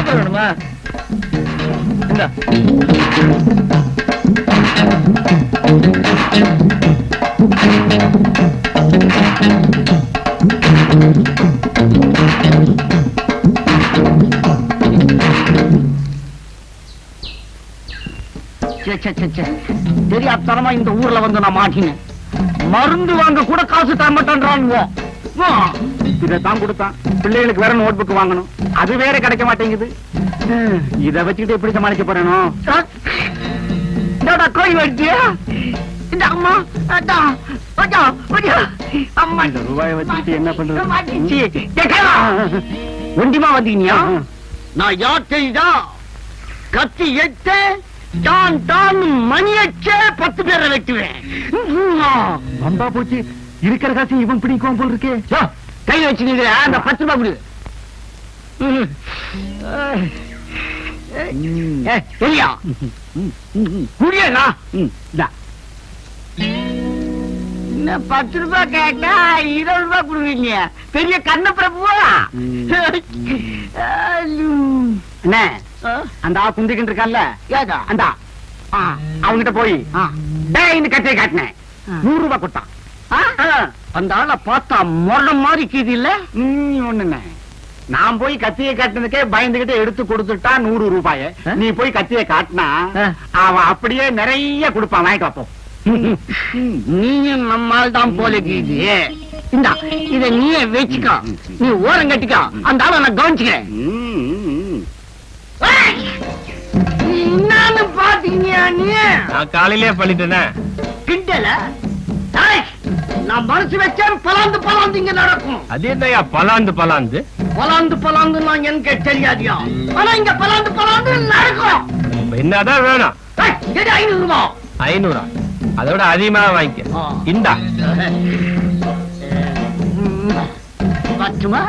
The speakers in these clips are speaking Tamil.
வேணுமா? இந்த தெரியாதனமா இந்த ஊர்ல வந்து நான் மாட்டினேன். மருந்து வாங்க கூட காசு தர மாட்டேன்றானுங்க. இதான் கொடுத்தான். பிள்ளைகளுக்கு வேற நோட் புக் வாங்கணும், அது வேற கிடைக்க மாட்டேங்குது. இதை வச்சுக்கிட்டு எப்படி சமாளிக்க போறேனோ? கோய் வச்சியா இந்த அம்மா அம்மா இந்த ரூபாயை வச்சுக்கிட்டு என்ன பண்றது? ஒண்டிமா வந்தீங்க. நான் யார்கிட்டா கத்தி எட்டு தான் தான் மணி அச்சே 10 பேரை வெட்டுவேன். வந்தா போச்சு. இருக்கிற காசு இவன் பிடிக்கும் போல் இருக்கே. கை வச்சுனீங்க அந்த 10 ரூபாய் கொடு. தெரியா குடியா? 10 ரூபாய் கேட்டா 20 ரூபாய் கொடுவீங்க. பெரிய கண்ண பிரபுவா? என்ன அந்த குந்திக்கிட்டு இருக்கான்ல அந்த அவங்கிட்ட போய் இந்த கட்டையை காட்டினேன். 100 ரூபாய் கொடுத்தான். அந்த ஆளை பார்த்தா மரணம் மாதிரி கீது இல்ல. ஒண்ணு நான் போய் கத்தியை காட்டினதுக்கே பயந்துகிட்டு எடுத்து கொடுத்துட்டான் 100 ரூபாய. நீ போய் கத்தியை காட்டினா அவன் அப்படியே நிறைய கொடுப்பான். வாங்கிட்டு வாப்போம். நீயும் நம்மால் தான் போல கீது. இந்தா இத நீயே வச்சுக்கோ. நீ ஓரம் கட்டிக்கோ. அந்த ஆளை நான் கவனிச்சுக்கிறேன். என்னன்னு பாத்தீங்க? நான் காலையிலே பண்ணிட்டேனே. கிண்டல நான் மனசு வச்சேன். பலாந்து பலாந்து இங்க நடக்கும். அது என்னையா பலாந்து பலாந்து? பலாந்து பலாந்து நான் எனக்கு தெரியாதியா? ஆனா இங்க பலாந்து பலாந்து நடக்கும். என்னதான் வேணும்? 500 ரூபாய். 500? அதோட அதிகமா வாங்கிக்க. இந்தா பத்துமா?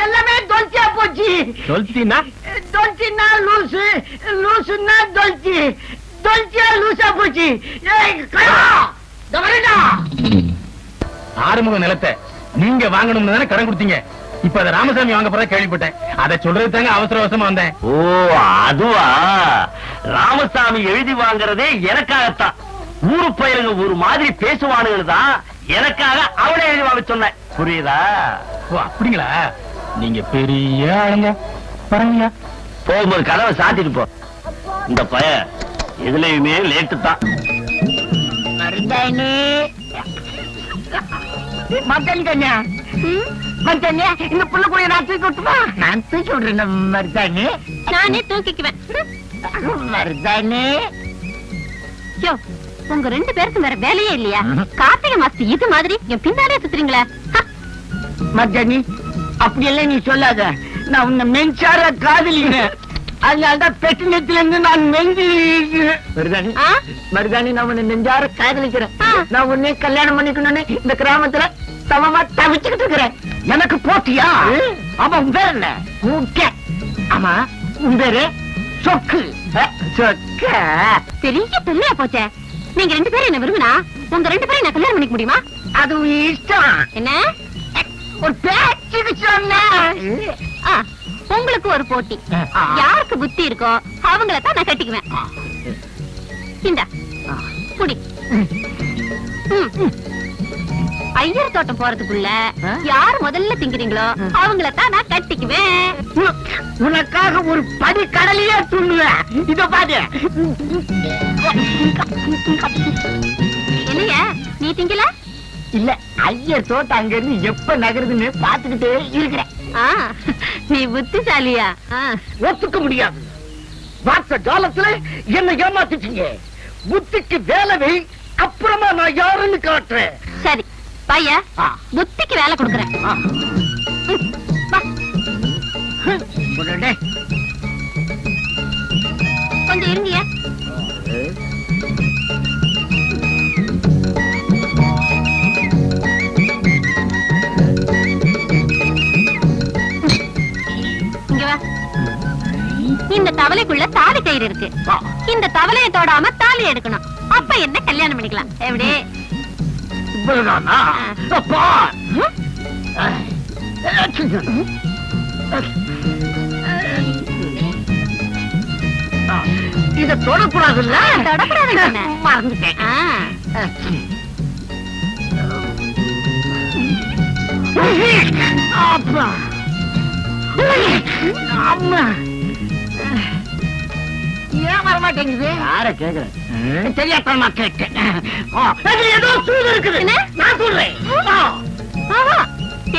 எல்லாமே தொல்ச்சியா போச்சு. தொல்ச்சினா தொல்ச்சினா லூசு, லூசுன்னா தொல்ச்சி, தொல்ச்சியா லூசா போச்சு. ஆறுமுக நிலத்தை நீங்க வாங்கணும்னு தானே கடன் கொடுத்தீங்க. இப்ப அதை ராமசாமி வாங்க போறதா கேள்விப்பட்டேன். அதை சொல்றது தாங்க அவசர அவசரமா வந்தேன். ஓ அதுவா? ராமசாமி எழுதி வாங்குறதே எனக்காகத்தான். ஊரு பயிலுங்க ஒரு மாதிரி பேசுவானுங்க தான். எனக்காக அவளை எழுதி வாங்க சொன்ன. புரியுதா? ஓ அப்படிங்களா? நீங்க பெரிய ஆளுங்க. பரவாயில்ல, போகும்போது கதவை சாத்திட்டு போ. இந்த பய எதுலயுமே லேட்டு தான். மத்தன் கண்ணா, மத்தன் இந்த புள்ள கூட நான் தூக்கி விட்டுமா? நான் தூக்கி விடுறேன். மருதானி நானே தூக்கிக்குவேன். மருதானி உங்க 2 பேருக்கும் வேற வேலையே இல்லையா? கார்த்திகை மாசத்து இது மாதிரி என் பின்னாலே சுத்துறீங்களா? மர்ஜானி அப்படி எல்லாம் நீ சொல்லாத. நான் உன்னை மெஞ்சார காதலிக்கிறேன். அதனால்தான் பெட்டு நெத்தில இருந்து நான் மெஞ்சி. மருதானி மருதானி நான் உன்னை நெஞ்சார காதலிக்கிறேன். நான் உன்னை கல்யாணம் பண்ணிக்கணும்னு இந்த கிராமத்துல சமமா தவிச்சுக்கிட்டு இருக்கிறேன். எனக்கு போட்டியா? ஆமா. உன் பேர் என்ன? ஆமா உன் பேரு சொக்கு. சொக்க பெரிய தொல்லையா போச்சே. நீங்க 2 பேரும் என்ன விரும்பினா உங்க 2 பேரும் நான் கல்யாணம் பண்ணிக்க முடியுமா? அது இஷ்டம். என்ன ஒரு பேச்சுக்கு சொன்ன? உங்களுக்கு ஒரு போட்டி. யாருக்கு புத்தி இருக்கோ அவங்கள தான் நான் கட்டிக்குவேன். இந்த புடி. ஐயர் தோட்டம் போறதுக்குள்ள யார் முதல்ல திங்கிறீங்களோ அவங்கள தான் நான் கட்டிக்குவேன். உனக்காக ஒரு படி கடலையே துண்ணுவேன். இத பாரு. என்னையா நீ திங்கல? இல்ல, ஐயர் தோட்டம் அங்க இருந்து எப்ப நகருதுன்னு பாத்துக்கிட்டே இருக்கிறேன். நீ புத்திசாலியா? ஒத்துக்க முடியாது. வார்த்த காலத்துல என்ன ஏமாத்திட்டீங்க. புத்திக்கு வேலை அப்புறமா நான் யாருன்னு காட்டுறேன். சரி பையா, புத்திக்கு வேலை கொடுக்குறேன். கொஞ்சம் இருங்கயா. இந்த தவளைக்குள்ள தாலி கயிறு இருக்கு. இந்த தவளையை தொடாம தாலி எடுக்கணும். அப்ப என்ன கல்யாணம் பண்ணிக்கலாம். எப்படி? இவ்வளவுதானா? அப்பா! இத தொடக்கூடாதுல்ல? தொடக்கூடாதுன்னு சொன்னேன். மறந்துட்டேன். அப்பா! அம்மா! ஏன் வரமாட்டேங்குது? யார கேக்குறேன்? தெரியாதமா கேட்டேன். அதுல ஏதோ சூடு இருக்குது. என்ன? நான் சொல்றேன்.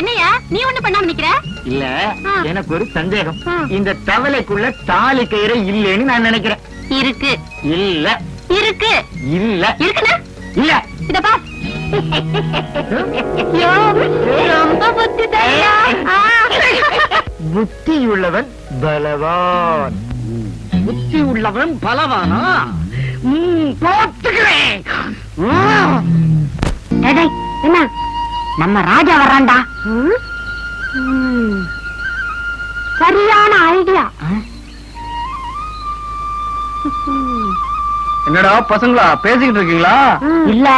என்னையா நீ ஒண்ணு பண்ணாம நிக்கிற? இல்ல, ஆ. எனக்கு ஒரு சந்தேகம். ஆ. இந்த தவளைக்குள்ள தாலி கயிறு இல்லைன்னு நான் நினைக்கிறேன். இருக்கு இல்ல இருக்கு இல்ல இருக்குண்ணா. இல்ல. இத பா. ஐயோ, ரொம்ப புத்திசாலியா. புத்தியுள்ளவன் பலவான். புத்தி உள்ளவன் பலவானா? போத்துக்கிறேன். என்ன நம்ம ராஜா வர்றான்டா. சரியான ஐடியா. என்னடா பசங்களா பேசிக்கிட்டு இருக்கீங்களா? இல்ல,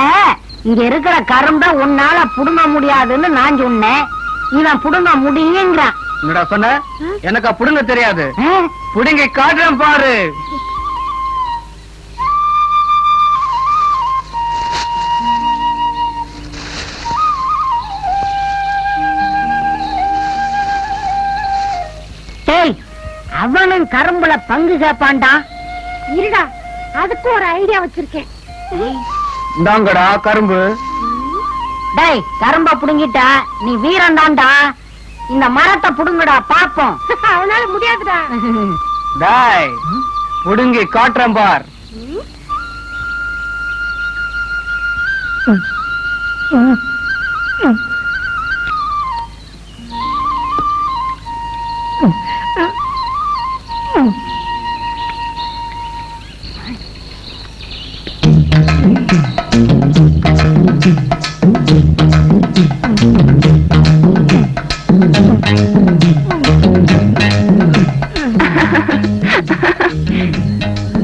இங்க இருக்கிற கரும்ப உன்னால புடுங்க முடியாதுன்னு நான் சொன்னேன். இவன் புடுங்க முடியுங்கிறான். என்னடா சொன்ன? எனக்கு புடுங்க தெரியாது. புடுங்கி காட்டுறேன் பாரு. டேய், அவனும் கரும்புல பங்கு கேப்பான்டா. இருடா, அதுக்கு ஒரு ஐடியா வச்சிருக்கேன். இந்தாங்கடா கரும்பு. டேய், கரும்ப புடுங்கிட்டா நீ வீரன் தான்டா. இந்த மரத்தை புடுங்கடா பாப்போம். அவனால முடியாதுடா. டேய், புடுங்கி காட்டுறேன் பார்.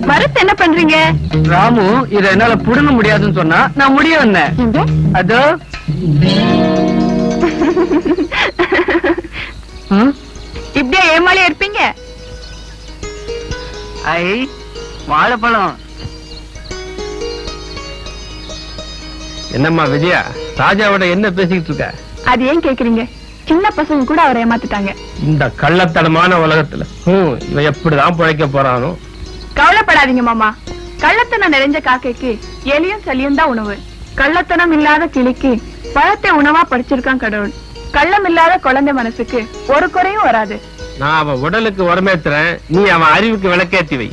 மரத்து என்ன பண்றீங்க? ராமு இத என்னால புடுங்க முடியாதுன்னு சொன்னா நான் முடிய வந்தேன். அதோ இப்படியே ஏமாளியா இருப்பீங்க? ஐ வாழைப்பழம். என்னம்மா விஜயா, ராஜாவோட என்ன பேசிக்கிட்டு இருக்க? அது ஏன் கேக்குறீங்க? சின்ன பசங்க கூட அவரை ஏமாத்திட்டாங்க. இந்த கள்ளத்தனமான உலகத்துல இவன் எப்படிதான் பிழைக்க போறானோ. கவலைப்படாதீங்க மாமா. கள்ளத்தனம் நிறைஞ்ச காக்கைக்கு எலியும் சளியும் தான் உணவு. கள்ளத்தனம் இல்லாத கிளிக்கு பழத்தை உணவா படிச்சிருக்கான் கடவுள். கள்ளம் இல்லாத குழந்தை மனசுக்கு ஒரு குறையும் வராது. நான் அவன் உடலுக்கு உரமேத்துறேன், நீ அவன் அறிவுக்கு விளக்கேத்தி வை.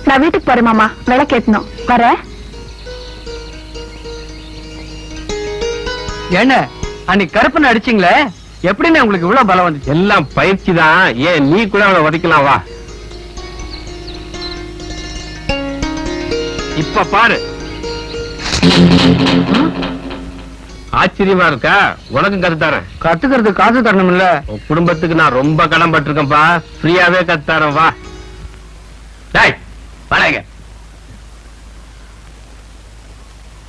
நான் வீட்டுக்கு போறேன் மாமா, விளக்கேத்தணும். வர என்ன அன்னைக்கு கருப்பன் அடிச்சீங்களே, எப்படின்னு உங்களுக்கு இவ்வளவு பலம் வந்துச்சு? எல்லாம் பயிற்சி தான். ஏன் நீ கூட அவனை உதைக்கலாம், வா. இப்ப பாரு. ஆச்சரியமா இருக்கா? உனக்கும் கத்துத்தரேன். கத்துக்கிறது காசு தரணும் இல்ல? உன் குடும்பத்துக்கு நான் ரொம்ப கடன் பட்டிருக்கேன்பா. ஃப்ரீயாவே கத்துத்தரேன், வா. டேய் வாங்க.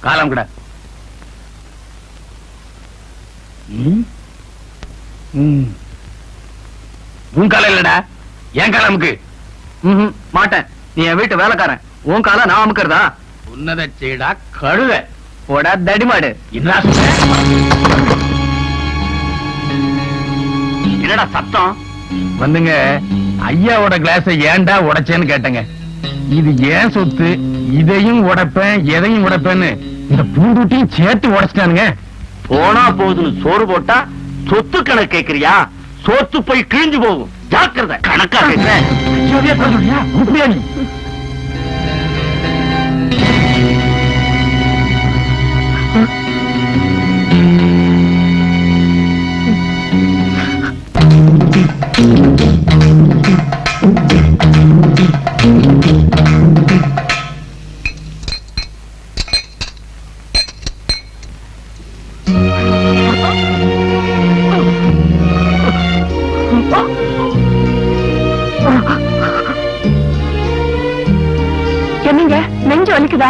காலம் கூட உன் காலம் இல்லடா, என் காலமுக்கு. மாட்டேன். நீ என் வீட்டு வேலைக்காரன். உன் காலம் நான் அமுக்கிறதா? உன்னத செய்டா கழுத. போடா தடிமாடு. என்னடா சத்தம்? வந்துங்க, ஐயாவோட கிளாஸை ஏன்டா உடைச்சேன்னு கேட்டங்க. இது ஏன் சொத்து, இதையும் உடைப்பேன் எதையும் உடைப்பேன்னு இந்த பூண்டுட்டியும் சேர்த்து உடைச்சிட்டானுங்க. போனா போகுதுன்னு சோறு போட்டா சொத்து கணக்கு கேக்குறியா? சோத்து போய் கிழிஞ்சு போகும். ஜாக்கிரதை. கணக்கா கேட்கிறேன். என்னங்க நெஞ்சு வலிக்குதா?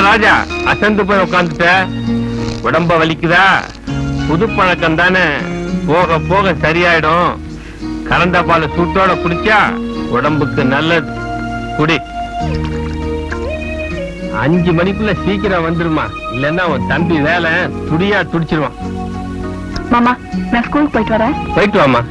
ராஜா அசந்து போய் உட்காந்துட்ட? உடம்ப வலிக்குதா? புது பழக்கம் தானே, போக போக சரியாயிடும். கறந்த பால சூட்டோட குடிச்சா உடம்புக்கு நல்லது. குடி. 5 மணிக்குள்ள சீக்கிரம் வந்துருமா, இல்லன்னா உன் தம்பி வேலை துடியா துடிச்சிருவான். மாமா நான் ஸ்கூலுக்கு போயிட்டு வரேன். போயிட்டு வாமா.